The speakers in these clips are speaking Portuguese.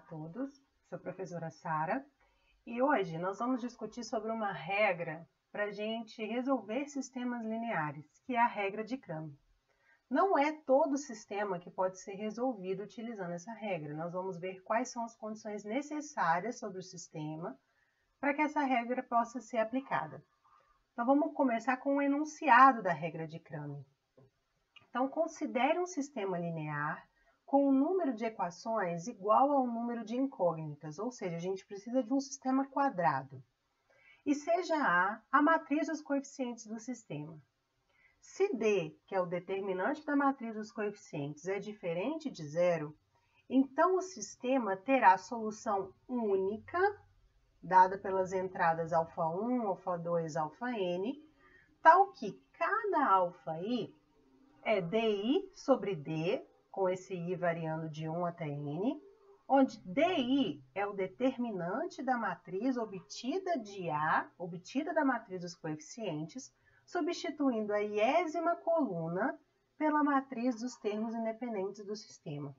todos, sou a professora Sara e hoje nós vamos discutir sobre uma regra para a gente resolver sistemas lineares, que é a regra de Cramer. Não é todo sistema que pode ser resolvido utilizando essa regra. Nós vamos ver quais são as condições necessárias sobre o sistema para que essa regra possa ser aplicada. Então vamos começar com o enunciado da regra de Cramer. Então considere um sistema linear com um número de equações igual ao número de incógnitas, ou seja, a gente precisa de um sistema quadrado. E seja A matriz dos coeficientes do sistema. Se D, que é o determinante da matriz dos coeficientes, é diferente de zero, então o sistema terá solução única, dada pelas entradas α1, α2, αn, tal que cada αi é di sobre D, com esse i variando de 1 até n, onde di é o determinante da matriz obtida de A, obtida da matriz dos coeficientes, substituindo a iésima coluna pela matriz dos termos independentes do sistema.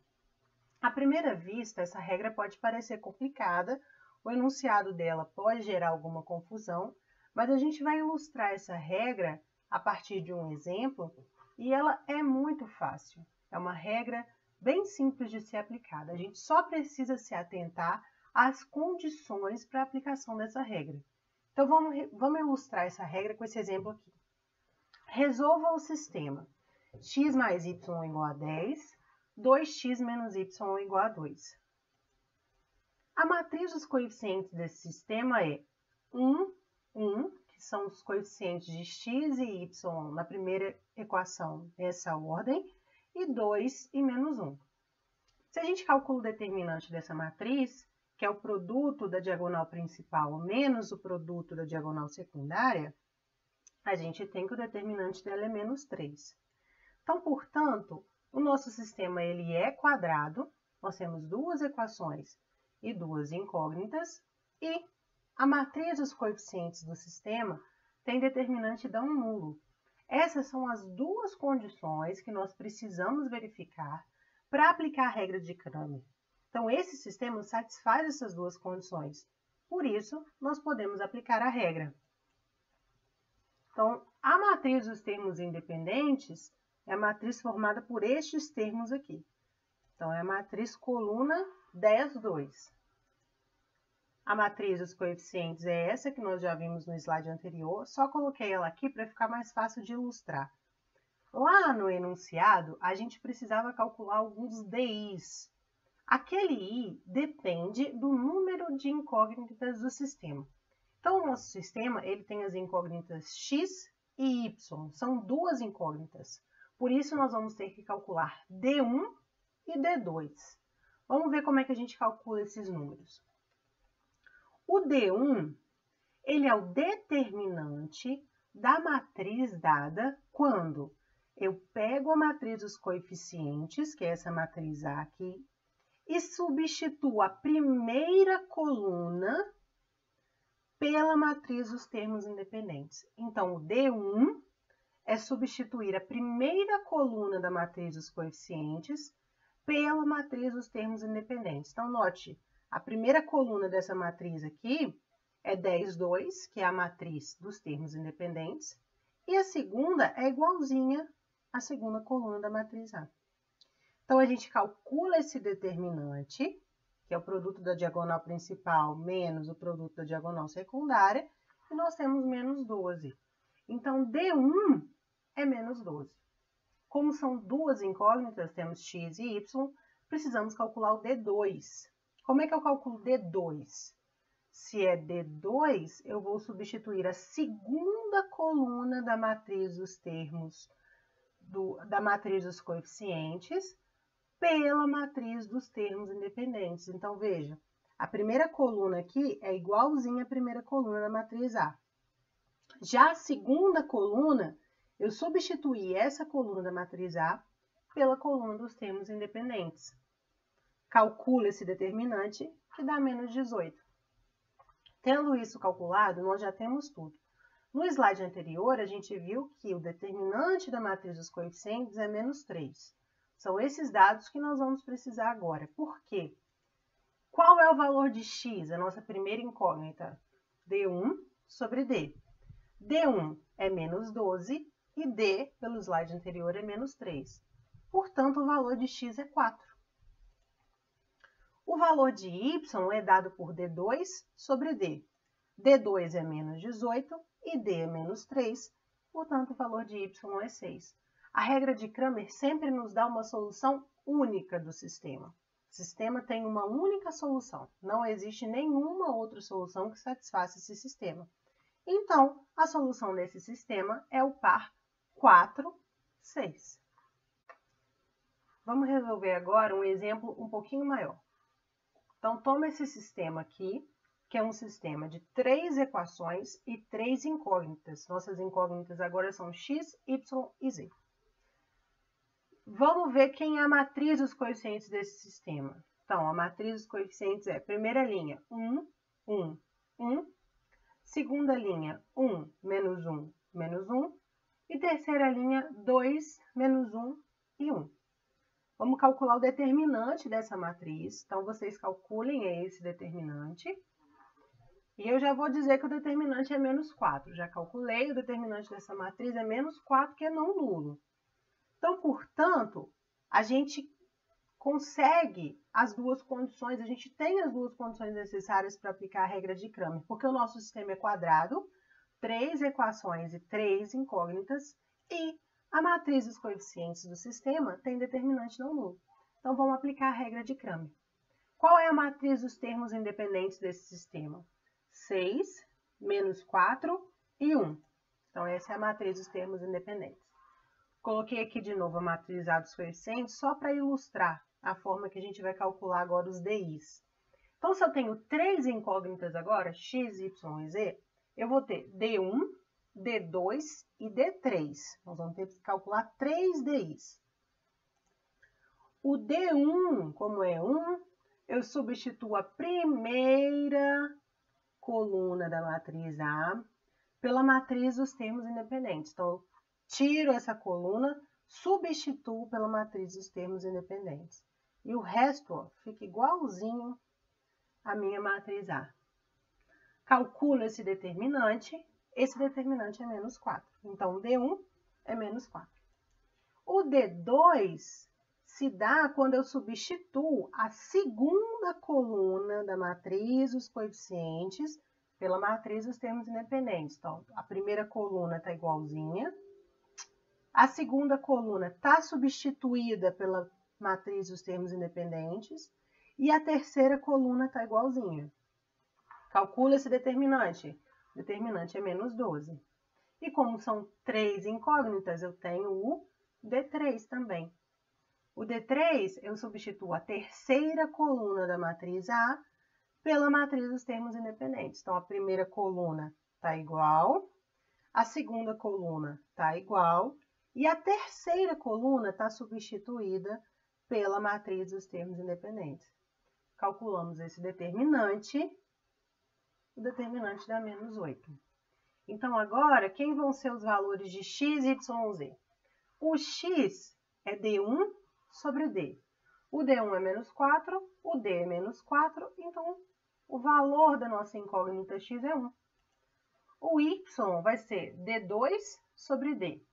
À primeira vista, essa regra pode parecer complicada, o enunciado dela pode gerar alguma confusão, mas a gente vai ilustrar essa regra a partir de um exemplo e ela é muito fácil. É uma regra bem simples de ser aplicada. A gente só precisa se atentar às condições para a aplicação dessa regra. Então, vamos ilustrar essa regra com esse exemplo aqui. Resolva o sistema x mais y igual a 10, 2x menos y igual a 2. A matriz dos coeficientes desse sistema é 1, 1, que são os coeficientes de x e y na primeira equação nessa ordem, e 2 e menos 1. Se a gente calcula o determinante dessa matriz, que é o produto da diagonal principal menos o produto da diagonal secundária, a gente tem que o determinante dela é menos 3. Então, portanto, o nosso sistema ele é quadrado, nós temos duas equações e duas incógnitas, e a matriz dos coeficientes do sistema tem determinante de um nulo. Essas são as duas condições que nós precisamos verificar para aplicar a regra de Cramer. Então, esse sistema satisfaz essas duas condições. Por isso, nós podemos aplicar a regra. Então, a matriz dos termos independentes é a matriz formada por estes termos aqui. Então, é a matriz coluna 10, 2. A matriz dos coeficientes é essa que nós já vimos no slide anterior, só coloquei ela aqui para ficar mais fácil de ilustrar. Lá no enunciado, a gente precisava calcular alguns DIs. Aquele I depende do número de incógnitas do sistema. Então, o nosso sistema ele tem as incógnitas x e y, são duas incógnitas. Por isso, nós vamos ter que calcular D1 e D2. Vamos ver como é que a gente calcula esses números. O D1, ele é o determinante da matriz dada quando eu pego a matriz dos coeficientes, que é essa matriz A aqui, e substituo a primeira coluna pela matriz dos termos independentes. Então, o D1 é substituir a primeira coluna da matriz dos coeficientes pela matriz dos termos independentes. Então, note, a primeira coluna dessa matriz aqui é 10, 2, que é a matriz dos termos independentes, e a segunda é igualzinha à segunda coluna da matriz A. Então, a gente calcula esse determinante, que é o produto da diagonal principal menos o produto da diagonal secundária, e nós temos menos 12. Então, D1 é menos 12. Como são duas incógnitas, temos x e y, precisamos calcular o D2. Como é que eu calculo D2? Se é D2, eu vou substituir a segunda coluna da matriz dos termos, da matriz dos coeficientes, pela matriz dos termos independentes. Então, veja, a primeira coluna aqui é igualzinha à primeira coluna da matriz A. Já a segunda coluna, eu substituí essa coluna da matriz A pela coluna dos termos independentes. Calcula esse determinante, que dá menos 18. Tendo isso calculado, nós já temos tudo. No slide anterior, a gente viu que o determinante da matriz dos coeficientes é menos 3. São esses dados que nós vamos precisar agora. Por quê? Qual é o valor de x, a nossa primeira incógnita? D1 sobre D. D1 é menos 12 e D, pelo slide anterior, é menos 3. Portanto, o valor de x é 4. O valor de y é dado por D2 sobre D. D2 é menos 18 e D é menos 3. Portanto, o valor de y é 6. A regra de Cramer sempre nos dá uma solução única do sistema. O sistema tem uma única solução. Não existe nenhuma outra solução que satisfaça esse sistema. Então, a solução desse sistema é o par 4, 6. Vamos resolver agora um exemplo um pouquinho maior. Então, toma esse sistema aqui, que é um sistema de 3 equações e 3 incógnitas. Nossas incógnitas agora são x, y e z. Vamos ver quem é a matriz dos coeficientes desse sistema. Então, a matriz dos coeficientes é, primeira linha, 1, 1, 1. Segunda linha, 1, menos 1, menos 1. E terceira linha, 2, menos 1 e 1. Vamos calcular o determinante dessa matriz. Então, vocês calculem esse determinante. E eu já vou dizer que o determinante é menos 4. Já calculei, o determinante dessa matriz é menos 4, que é não nulo. Então, portanto, a gente consegue as duas condições, a gente tem as duas condições necessárias para aplicar a regra de Cramer, porque o nosso sistema é quadrado, 3 equações e 3 incógnitas, e a matriz dos coeficientes do sistema tem determinante não nulo. Então, vamos aplicar a regra de Cramer. Qual é a matriz dos termos independentes desse sistema? 6, menos 4 e 1. Então, essa é a matriz dos termos independentes. Coloquei aqui de novo a matriz A dos coeficientes só para ilustrar a forma que a gente vai calcular agora os DIs. Então, se eu tenho 3 incógnitas agora, x, y e z, eu vou ter D1, D2 e D3. Nós vamos ter que calcular 3 DIs. O D1, como é 1, eu substituo a primeira coluna da matriz A pela matriz dos termos independentes. Então, eu tiro essa coluna, substituo pela matriz dos termos independentes. E o resto, ó, fica igualzinho à minha matriz A. Calculo esse determinante é menos 4. Então, o D1 é menos 4. O D2 se dá quando eu substituo a segunda coluna da matriz dos coeficientes pela matriz dos termos independentes. Então, a primeira coluna está igualzinha. A segunda coluna está substituída pela matriz dos termos independentes. E a terceira coluna está igualzinha. Calcula esse determinante. O determinante é menos 12. E como são 3 incógnitas, eu tenho o D3 também. O D3, eu substituo a terceira coluna da matriz A pela matriz dos termos independentes. Então, a primeira coluna está igual, a segunda coluna está igual, e a terceira coluna está substituída pela matriz dos termos independentes. Calculamos esse determinante, o determinante dá menos 8. Então, agora, quem vão ser os valores de x, y, z? O x é D1 sobre D. O D1 é menos 4, o D é menos 4, então o valor da nossa incógnita x é 1. O y vai ser D2 sobre D.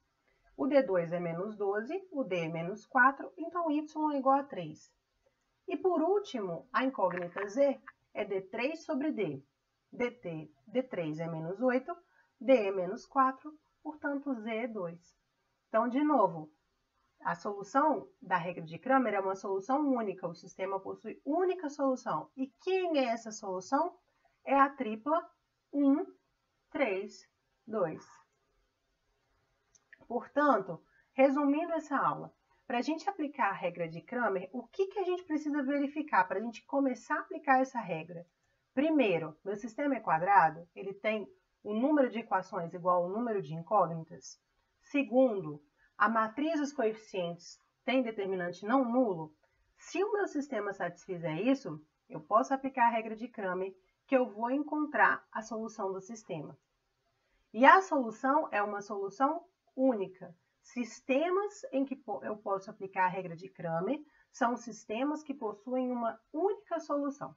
O D2 é menos 12, o D é menos 4, então y é igual a 3. E por último, a incógnita z é D3 sobre D. D3 é menos 8, D é menos 4, portanto z é 2. Então, de novo, a solução da regra de Cramer é uma solução única, o sistema possui única solução. E quem é essa solução? É a tripla 1, 3, 2. Portanto, resumindo essa aula, para a gente aplicar a regra de Cramer, o que a gente precisa verificar para a gente começar a aplicar essa regra? Primeiro, meu sistema é quadrado, ele tem o número de equações igual ao número de incógnitas. Segundo, a matriz dos coeficientes tem determinante não nulo. Se o meu sistema satisfizer isso, eu posso aplicar a regra de Cramer, que eu vou encontrar a solução do sistema. E a solução é uma solução única. Sistemas em que eu posso aplicar a regra de Cramer são sistemas que possuem uma única solução.